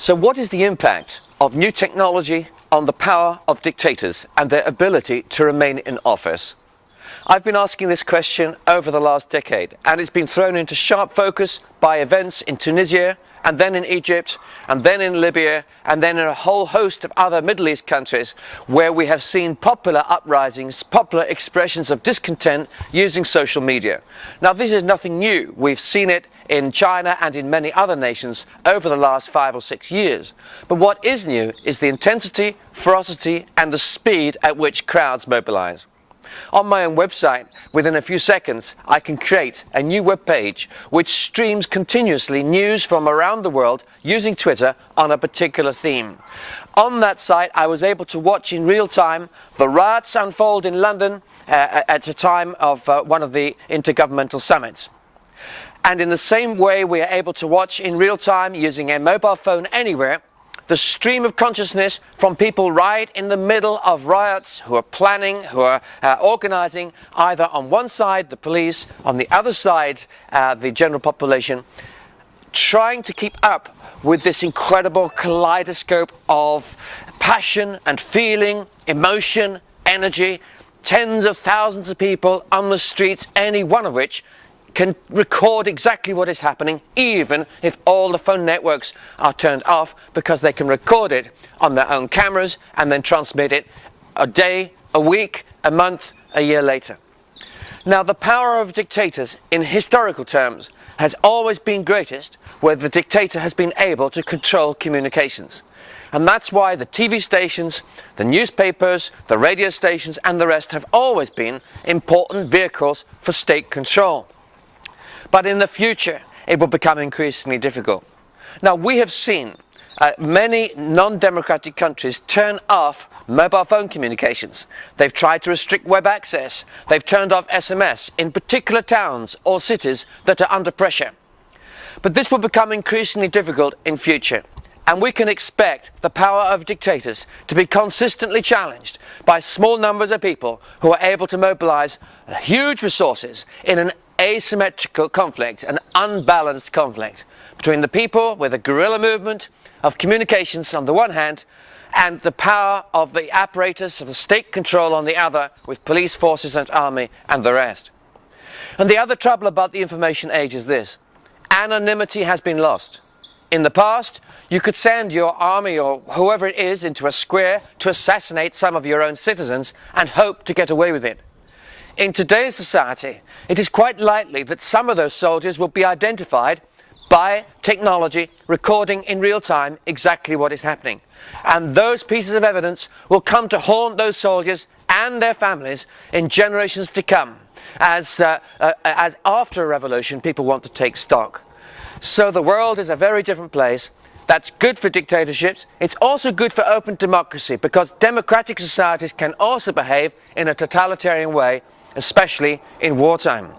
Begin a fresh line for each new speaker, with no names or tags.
So what is the impact of new technology on the power of dictators and their ability to remain in office? I've been asking this question over the last decade, and it's been thrown into sharp focus by events in Tunisia, and then in Egypt, and then in Libya, and then in a whole host of other Middle East countries where we have seen popular uprisings, popular expressions of discontent using social media. Now, this is nothing new. We've seen it in China and in many other nations over the last 5 or 6 years. But what is new is the intensity, ferocity, and the speed at which crowds mobilize. On my own website, within a few seconds, I can create a new web page which streams continuously news from around the world using Twitter on a particular theme. On that site, I was able to watch in real time the riots unfold in London at a time of one of the intergovernmental summits. And in the same way, we are able to watch in real time using a mobile phone anywhere the stream of consciousness from people right in the middle of riots who are planning, who are organizing, either on one side the police, on the other side the general population, trying to keep up with this incredible kaleidoscope of passion and feeling, emotion, energy, tens of thousands of people on the streets, any one of which can record exactly what is happening, even if all the phone networks are turned off, because they can record it on their own cameras and then transmit it a day, a week, a month, a year later. Now, the power of dictators in historical terms has always been greatest where the dictator has been able to control communications. And that's why the TV stations, the newspapers, the radio stations and the rest have always been important vehicles for state control. But in the future, it will become increasingly difficult. Now, we have seen many non-democratic countries turn off mobile phone communications. They've tried to restrict web access. They've turned off SMS in particular towns or cities that are under pressure. But this will become increasingly difficult in future. And we can expect the power of dictators to be consistently challenged by small numbers of people who are able to mobilize huge resources in an asymmetrical conflict, an unbalanced conflict between the people with a guerrilla movement of communications on the one hand and the power of the apparatus of the state control on the other, with police forces and army and the rest. And the other trouble about the information age is this: anonymity has been lost. In the past, you could send your army or whoever it is into a square to assassinate some of your own citizens and hope to get away with it. In today's society, it is quite likely that some of those soldiers will be identified by technology recording in real time exactly what is happening. And those pieces of evidence will come to haunt those soldiers and their families in generations to come, as after a revolution people want to take stock. So the world is a very different place. That's good for dictatorships. It's also good for open democracy, because democratic societies can also behave in a totalitarian way, especially in wartime.